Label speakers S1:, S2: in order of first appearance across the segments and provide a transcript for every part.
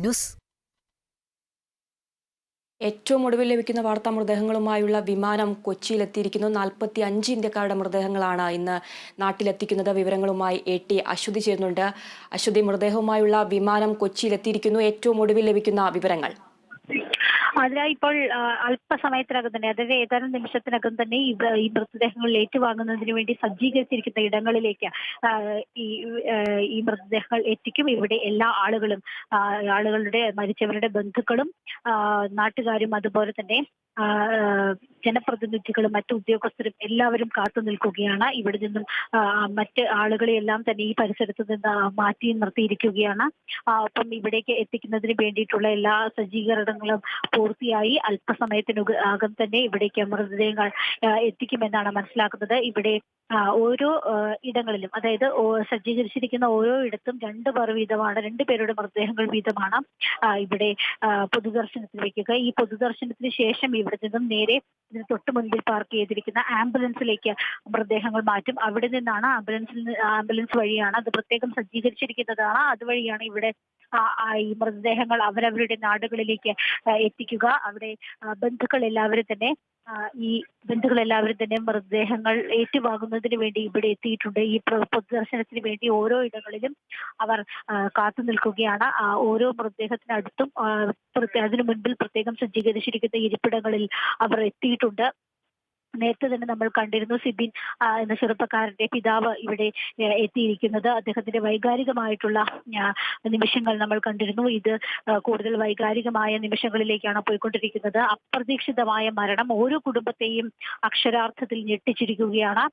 S1: News.
S2: ഏറ്റവും ഒടുവിൽ ലഭിക്കുന്ന വാർത്താ മൃതദേഹങ്ങളുമായുള്ള വിമാനം കൊച്ചിയിലെത്തിയിരിക്കുന്നു. 45 ഇന്ത്യക്കാരുടെ മൃതദേഹങ്ങളാണ് ഇന്ന് നാട്ടിലെത്തിക്കുന്നത്. വിവരങ്ങളുമായി AT അശ്വതി ചേരുന്നുണ്ട്. അശ്വതി, മൃതദേഹവുമായുള്ള വിമാനം കൊച്ചിയിലെത്തിയിരിക്കുന്നു. ഏറ്റവും ഒടുവിൽ ലഭിക്കുന്ന വിവരങ്ങൾ.
S3: അതിനായി ഇപ്പോൾ അല്പസമയത്തിനകം തന്നെ, അതായത് ഏതാനും നിമിഷത്തിനകം തന്നെ ഈ മൃതദേഹങ്ങൾ ഏറ്റുവാങ്ങുന്നതിന് വേണ്ടി സജ്ജീകരിച്ചിരിക്കുന്ന ഇടങ്ങളിലേക്ക് ഈ മൃതദേഹങ്ങൾ എത്തിക്കും. ഇവിടെ എല്ലാ ആളുകളുടെ മരിച്ചവരുടെ ബന്ധുക്കളും നാട്ടുകാരും അതുപോലെ തന്നെ ജനപ്രതിനിധികളും മറ്റു ഉദ്യോഗസ്ഥരും എല്ലാവരും കാത്തു നിൽക്കുകയാണ്. ഇവിടെ നിന്നും മറ്റ് ആളുകളെയെല്ലാം തന്നെ ഈ പരിസരത്ത് നിന്ന് മാറ്റി നിർത്തിയിരിക്കുകയാണ്. ഒപ്പം ഇവിടേക്ക് എത്തിക്കുന്നതിന് വേണ്ടിയിട്ടുള്ള എല്ലാ സജ്ജീകരണങ്ങളും പൂർത്തിയായി. അല്പസമയത്തിനകം തന്നെ ഇവിടേക്ക് മൃതദേഹങ്ങൾ എത്തിക്കുമെന്നാണ് മനസ്സിലാക്കുന്നത്. ഇവിടെ ഓരോ ഇടങ്ങളിലും, അതായത് സജ്ജീകരിച്ചിരിക്കുന്ന ഓരോ ഇടത്തും 2 പേർ വീതമാണ്, 2 പേരുടെ മൃതദേഹങ്ങൾ വീതമാണ് ഇവിടെ പൊതുദർശനത്തിന് വയ്ക്കുക. ഈ പൊതുദർശനത്തിന് ശേഷം ഇവിടെ നിന്നും നേരെ ഇതിന് തൊട്ട് മുൻപിൽ പാർക്ക് ചെയ്തിരിക്കുന്ന ആംബുലൻസിലേക്ക് മൃതദേഹങ്ങൾ മാറ്റും. അവിടെ നിന്നാണ് ആംബുലൻസ് വഴിയാണ്, അത് പ്രത്യേകം സജ്ജീകരിച്ചിരിക്കുന്നതാണ്, അതുവഴിയാണ് ഇവിടെ ഈ മൃതദേഹങ്ങൾ അവരവരുടെ നാടുകളിലേക്ക് എത്തിക്കുക. അവിടെ ബന്ധുക്കൾ എല്ലാവരും തന്നെ മൃതദേഹങ്ങൾ ഏറ്റുവാങ്ങുന്നതിന് വേണ്ടി ഇവിടെ എത്തിയിട്ടുണ്ട്. ഈ പൊതുദർശനത്തിന് വേണ്ടി ഓരോ ഇടങ്ങളിലും അവർ കാത്തു നിൽക്കുകയാണ്. ഓരോ മൃതദേഹത്തിനടുത്തും അതിനു മുൻപിൽ പ്രത്യേകം സജ്ജീകരിച്ചിരിക്കുന്ന ഇരിപ്പിടങ്ങളിൽ അവർ എത്തിയിട്ടുണ്ട്. നേരത്തെ തന്നെ നമ്മൾ കണ്ടിരുന്നു സിബിൻ എന്ന ചെറുപ്പക്കാരന്റെ പിതാവ് ഇവിടെ എത്തിയിരിക്കുന്നത്. അദ്ദേഹത്തിന്റെ വൈകാരികമായിട്ടുള്ള നിമിഷങ്ങൾ നമ്മൾ കണ്ടിരുന്നു. ഇത് കൂടുതൽ വൈകാരികമായ നിമിഷങ്ങളിലേക്കാണ് പോയിക്കൊണ്ടിരിക്കുന്നത്. അപ്രതീക്ഷിതമായ മരണം ഓരോ കുടുംബത്തെയും അക്ഷരാർത്ഥത്തിൽ ഞെട്ടിച്ചിരിക്കുകയാണ്.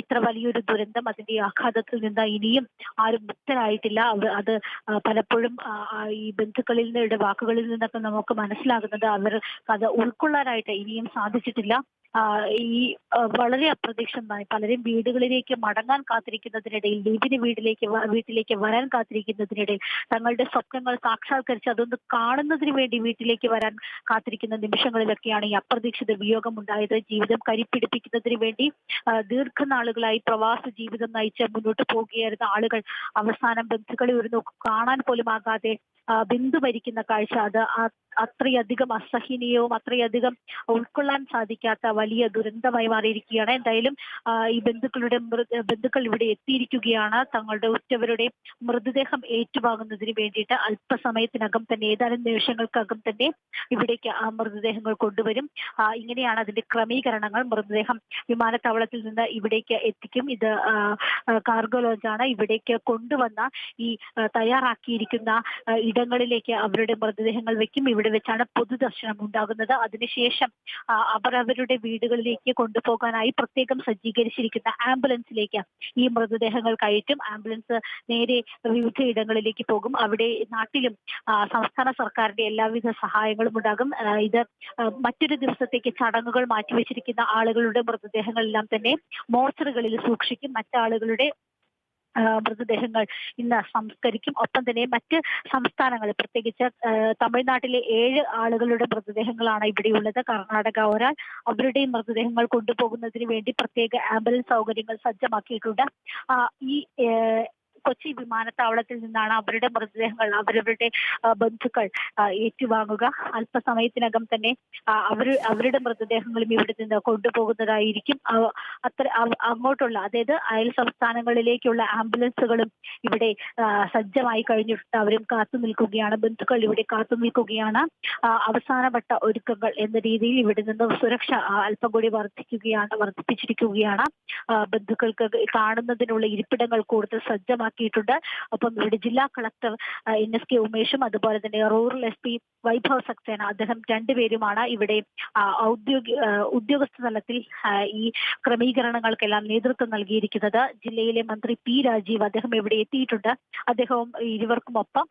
S3: ഇത്ര വലിയൊരു ദുരന്തം, അതിന്റെ ആഘാതത്തിൽ നിന്ന് ഇനിയും ആരും മുക്തരായിട്ടില്ല. അത് പലപ്പോഴും ഈ ബന്ധുക്കളുടെ വാക്കുകളിൽ നിന്നൊക്കെ നമുക്ക് മനസ്സിലാകുന്നത് അവർ അത് ഉൾക്കൊള്ളാനായിട്ട് ഇനിയും സാധിച്ചിട്ടില്ല. ഈ വളരെ അപ്രതീക്ഷിതമായി പലരും വീടുകളിലേക്ക് മടങ്ങാൻ കാത്തിരിക്കുന്നതിനിടയിൽ, ലീവിന് വീട്ടിലേക്ക് വരാൻ കാത്തിരിക്കുന്നതിനിടയിൽ, തങ്ങളുടെ സ്വപ്നങ്ങൾ സാക്ഷാത്കരിച്ച് അതൊന്ന് കാണുന്നതിന് വേണ്ടി വീട്ടിലേക്ക് വരാൻ കാത്തിരിക്കുന്ന നിമിഷങ്ങളിലൊക്കെയാണ് ഈ അപ്രതീക്ഷിത വിയോഗം ഉണ്ടായത്. ജീവിതം കരിപ്പിടിപ്പിക്കുന്നതിന് വേണ്ടി ദീർഘനാളുകളായി പ്രവാസ ജീവിതം നയിച്ച് മുന്നോട്ട് പോവുകയായിരുന്ന ആളുകൾ അവസാനം ബന്ധുക്കളെ ഒരു നോക്ക് കാണാൻ പോലും ആകാതെ ബിന്ദു മരിക്കുന്ന കാഴ്ച, അത് അത്രയധികം അസഹനീയവും അത്രയധികം ഉൾക്കൊള്ളാൻ സാധിക്കാത്ത വലിയ ദുരന്തമായി മാറിയിരിക്കുകയാണ്. എന്തായാലും ഈ ബന്ധുക്കൾ ഇവിടെ എത്തിയിരിക്കുകയാണ്. തങ്ങളുടെ ഉറ്റവരുടെ മൃതദേഹം ഏറ്റുവാങ്ങുന്നതിന് വേണ്ടിയിട്ട് അല്പസമയത്തിനകം തന്നെ, ഏതാനും നിമിഷങ്ങൾക്കകം തന്നെ ഇവിടേക്ക് ആ മൃതദേഹങ്ങൾ കൊണ്ടുവരും. ഇങ്ങനെയാണ് അതിന്റെ ക്രമീകരണങ്ങൾ. മൃതദേഹം വിമാനത്താവളത്തിൽ നിന്ന് ഇവിടേക്ക് എത്തിക്കും. ഇത് കാർഗോ ലോഞ്ചാണ്. ഇവിടേക്ക് കൊണ്ടുവന്ന ഈ തയ്യാറാക്കിയിരിക്കുന്ന ഇടങ്ങളിലേക്ക് അവരുടെ മൃതദേഹങ്ങൾ വെക്കും. ഇവിടെ വെച്ചാണ് പൊതുദർശനം ഉണ്ടാകുന്നത്. അതിനുശേഷം അവരവരുടെ വീടുകളിലേക്ക് കൊണ്ടുപോകാനായി പ്രത്യേകം സജ്ജീകരിച്ചിരിക്കുന്ന ആംബുലൻസിലേക്ക് ഈ മൃതദേഹങ്ങൾ കയറ്റും. ആംബുലൻസ് നേരെ വിവിധ ഇടങ്ങളിലേക്ക് പോകും. അവിടെ നാട്ടിലും സംസ്ഥാന സർക്കാരിന്റെ എല്ലാവിധ സഹായങ്ങളും ഉണ്ടാകും. ഇത് മറ്റൊരു ദിവസത്തേക്ക് ചടങ്ങുകൾ മാറ്റിവെച്ചിരിക്കുന്ന ആളുകളുടെ മൃതദേഹങ്ങളെല്ലാം തന്നെ മോർച്ചറികളിൽ സൂക്ഷിക്കും. മറ്റാളുകളുടെ മൃതദേഹങ്ങൾ ഇന്ന് സംസ്കരിക്കും. ഒപ്പം തന്നെ മറ്റ് സംസ്ഥാനങ്ങളിൽ, പ്രത്യേകിച്ച് തമിഴ്നാട്ടിലെ 7 ആളുകളുടെ മൃതദേഹങ്ങളാണ് ഇവിടെയുള്ളത്. കർണാടക ഒരാൾ, അവരുടെയും മൃതദേഹങ്ങൾ കൊണ്ടുപോകുന്നതിന് വേണ്ടി പ്രത്യേക ആംബുലൻസ് സൗകര്യങ്ങൾ സജ്ജമാക്കിയിട്ടുണ്ട്. ഈ കൊച്ചി വിമാനത്താവളത്തിൽ നിന്നാണ് അവരുടെ മൃതദേഹങ്ങൾ അവരവരുടെ ബന്ധുക്കൾ ഏറ്റുവാങ്ങുക. അല്പസമയത്തിനകം തന്നെ അവരുടെ മൃതദേഹങ്ങളും ഇവിടെ നിന്ന് കൊണ്ടുപോകുന്നതായിരിക്കും. അങ്ങോട്ടുള്ള, അതായത് അയൽ സംസ്ഥാനങ്ങളിലേക്കുള്ള ആംബുലൻസുകളും ഇവിടെ സജ്ജമായി കഴിഞ്ഞിട്ട് അവരും കാത്തു നിൽക്കുകയാണ്. ബന്ധുക്കൾ ഇവിടെ കാത്തു നിൽക്കുകയാണ്. അവസാനവട്ട ഒരുക്കങ്ങൾ എന്ന രീതിയിൽ ഇവിടെ നിന്ന് സുരക്ഷ അല്പം കൂടി വർദ്ധിപ്പിച്ചിരിക്കുകയാണ്. ബന്ധുക്കൾക്ക് കാണുന്നതിനുള്ള ഇരിപ്പിടങ്ങൾ കൂടുതൽ സജ്ജമാക്കിയിട്ടുണ്ട്. ഒപ്പം ഇവിടെ ജില്ലാ കളക്ടർ NSK ഉമേഷും അതുപോലെ തന്നെ റൂറൽ SP വൈഭവ് സക്സേന, അദ്ദേഹം 2 പേരുമാണ് ഇവിടെ ഉദ്യോഗസ്ഥ തലത്തിൽ ഈ ക്രമീകരണങ്ങൾക്കെല്ലാം നേതൃത്വം നൽകിയിരിക്കുന്നത്. ജില്ലയിലെ മന്ത്രി P രാജീവ്, അദ്ദേഹം ഇവിടെ എത്തിയിട്ടുണ്ട്. അദ്ദേഹവും ഇരുവർക്കുമൊപ്പം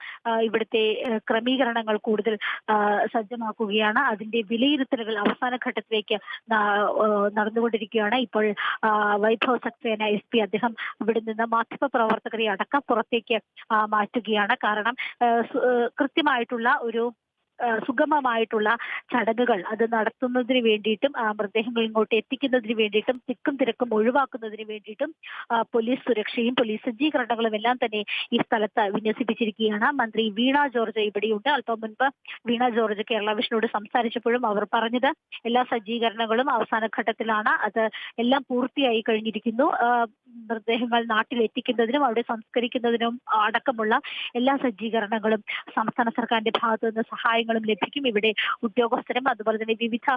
S3: ഇവിടുത്തെ ക്രമീകരണങ്ങൾ കൂടുതൽ സജ്ജമാക്കുകയാണ്. അതിന്റെ വിലയിരുത്തലുകൾ അവസാന ഘട്ടത്തിലേക്ക് നടന്നുകൊണ്ടിരിക്കുകയാണ്. ഇപ്പോൾ വൈഭവ് സക്സേന SP അദ്ദേഹം ഇവിടെ നിന്ന് മാധ്യമപ്രവർത്തകരെ അടക്കം പുറത്തേക്ക് മാറ്റുകയാണ്. കാരണം കൃത്യമായിട്ടുള്ള ഒരു സുഗമമായിട്ടുള്ള ചടങ്ങുകൾ അത് നടത്തുന്നതിന് വേണ്ടിയിട്ടും മൃതദേഹങ്ങൾ ഇങ്ങോട്ട് എത്തിക്കുന്നതിന് വേണ്ടിയിട്ടും തിക്കും തിരക്കും ഒഴിവാക്കുന്നതിന് വേണ്ടിയിട്ടും പോലീസ് സുരക്ഷയും പോലീസ് സജ്ജീകരണങ്ങളും എല്ലാം തന്നെ ഈ സ്ഥലത്ത് വിന്യസിപ്പിച്ചിരിക്കുകയാണ്. മന്ത്രി വീണ ജോർജ് ഇവിടെയുണ്ട്. അല്പം മുൻപ് വീണ ജോർജ് കേരള വിഷനോട് സംസാരിച്ചപ്പോഴും അവർ പറഞ്ഞത് എല്ലാ സജ്ജീകരണങ്ങളും അവസാന ഘട്ടത്തിലാണ്, അത് എല്ലാം പൂർത്തിയായി കഴിഞ്ഞിരിക്കുന്നു. മൃതദേഹങ്ങൾ നാട്ടിലെത്തിക്കുന്നതിനും അവിടെ സംസ്കരിക്കുന്നതിനും അടക്കമുള്ള എല്ലാ സജ്ജീകരണങ്ങളും സംസ്ഥാന സർക്കാരിന്റെ ഭാഗത്തു നിന്ന് സഹായങ്ങളും ലഭിക്കും. ഇവിടെ ഉദ്യോഗസ്ഥരും അതുപോലെ തന്നെ വിവിധ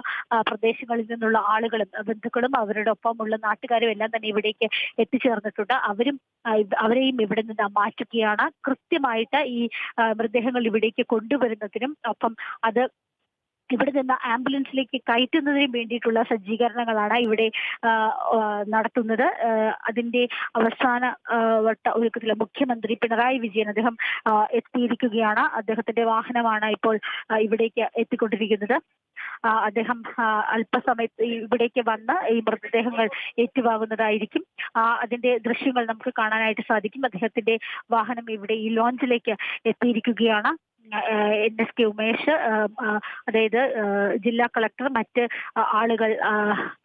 S3: പ്രദേശങ്ങളിൽ നിന്നുള്ള ആളുകളും ബന്ധുക്കളും അവരുടെ ഒപ്പമുള്ള നാട്ടുകാരും എല്ലാം തന്നെ ഇവിടേക്ക് എത്തിച്ചേർന്നിട്ടുണ്ട്. അവരെയും ഇവിടെ നിന്ന് മാറ്റുകയാണ്. കൃത്യമായിട്ട് ഈ മൃതദേഹങ്ങൾ ഇവിടേക്ക് കൊണ്ടുവരുന്നതിനും ഒപ്പം അത് ഇവിടെ നിന്ന് ആംബുലൻസിലേക്ക് കയറ്റുന്നതിന് വേണ്ടിയിട്ടുള്ള സജ്ജീകരണങ്ങളാണ് ഇവിടെ നടത്തുന്നത്. അതിന്റെ അവസാന വട്ട ഒരുക്കത്തിലെ മുഖ്യമന്ത്രി പിണറായി വിജയൻ അദ്ദേഹം എത്തിയിരിക്കുകയാണ്. അദ്ദേഹത്തിന്റെ വാഹനമാണ് ഇപ്പോൾ ഇവിടേക്ക് എത്തിക്കൊണ്ടിരിക്കുന്നത്. അദ്ദേഹം അല്പസമയത്ത് ഇവിടേക്ക് വന്ന് ഈ മൃതദേഹങ്ങൾ ഏറ്റുവാങ്ങുന്നതായിരിക്കും. അതിന്റെ ദൃശ്യങ്ങൾ നമുക്ക് കാണാനായിട്ട് സാധിക്കും. അദ്ദേഹത്തിന്റെ വാഹനം ഇവിടെ ഈ ലോഞ്ചിലേക്ക് എത്തിയിരിക്കുകയാണ്. NSK ഉമേഷ്, അതായത് ജില്ലാ കളക്ടർ, മറ്റ് ആളുകൾ,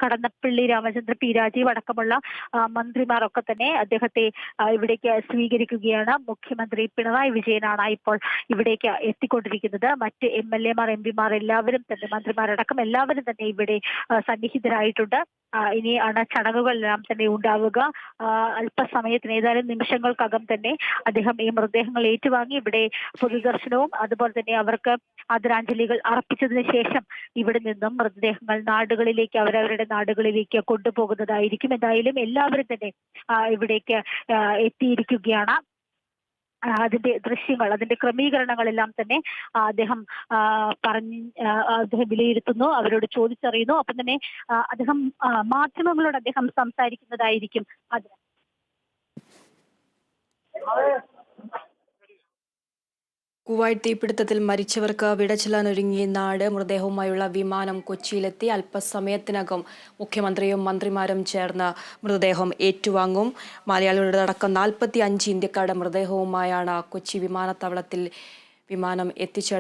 S3: കടന്നപ്പള്ളി രാമചന്ദ്ര പി രാജീവ് അടക്കമുള്ള മന്ത്രിമാരൊക്കെ തന്നെ അദ്ദേഹത്തെ ഇവിടേക്ക് സ്വീകരിക്കുകയാണ്. മുഖ്യമന്ത്രി പിണറായി വിജയനാണ് ഇപ്പോൾ ഇവിടേക്ക് എത്തിക്കൊണ്ടിരിക്കുന്നത്. മറ്റ് MLA മാർ, MP മാർ എല്ലാവരും തന്നെ, മന്ത്രിമാരടക്കം എല്ലാവരും തന്നെ ഇവിടെ സന്നിഹിതരായിട്ടുണ്ട്. ഇനിയാണ് ചടങ്ങുകളെല്ലാം തന്നെ ഉണ്ടാവുക. അല്പസമയത്തിന്, ഏതായാലും നിമിഷങ്ങൾക്കകം തന്നെ അദ്ദേഹം ഈ മൃതദേഹങ്ങൾ ഏറ്റുവാങ്ങി ഇവിടെ പൊതുദർശനവും അതുപോലെ തന്നെ അവർക്ക് ആദരാഞ്ജലികൾ അർപ്പിച്ചതിന് ശേഷം ഇവിടെ നിന്നും മൃതദേഹങ്ങൾ നാടുകളിലേക്ക്, അവരവരുടെ നാടുകളിലേക്ക് കൊണ്ടുപോകുന്നതായിരിക്കും. എന്തായാലും എല്ലാവരും തന്നെ ഇവിടേക്ക് എത്തിയിരിക്കുകയാണ്. അതിന്റെ ദൃശ്യങ്ങൾ, അതിന്റെ ക്രമീകരണങ്ങളെല്ലാം തന്നെ അദ്ദേഹം വിലയിരുത്തുന്നു, അവരോട് ചോദിച്ചറിയുന്നു. ഒപ്പം തന്നെ അദ്ദേഹം മാധ്യമങ്ങളോട് അദ്ദേഹം സംസാരിക്കുന്നതായിരിക്കും. അത്
S2: കുവൈറ്റ് തീപിടുത്തത്തിൽ മരിച്ചവർക്ക് വിട ചെല്ലാനൊരുങ്ങിയ നാട്. മൃതദേഹവുമായുള്ള വിമാനം കൊച്ചിയിലെത്തി. അല്പസമയത്തിനകം മുഖ്യമന്ത്രിയും മന്ത്രിമാരും ചേർന്ന് മൃതദേഹം ഏറ്റുവാങ്ങും. മലയാളികളുടെ അടക്കം 45 ഇന്ത്യക്കാരുടെ മൃതദേഹവുമായാണ് കൊച്ചി വിമാനത്താവളത്തിൽ വിമാനം എത്തിച്ചേർന്നത്.